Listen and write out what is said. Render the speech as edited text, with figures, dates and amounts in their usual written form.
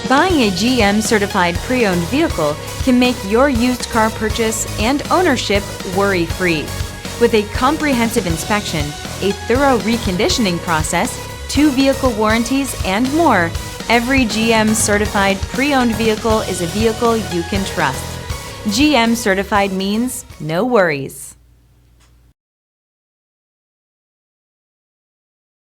Buying a GM certified pre-owned vehicle can make your used car purchase and ownership worry-free. With a comprehensive inspection, a thorough reconditioning process, 2 vehicle warranties, and more, every GM certified pre-owned vehicle is a vehicle you can trust. GM certified means no worries.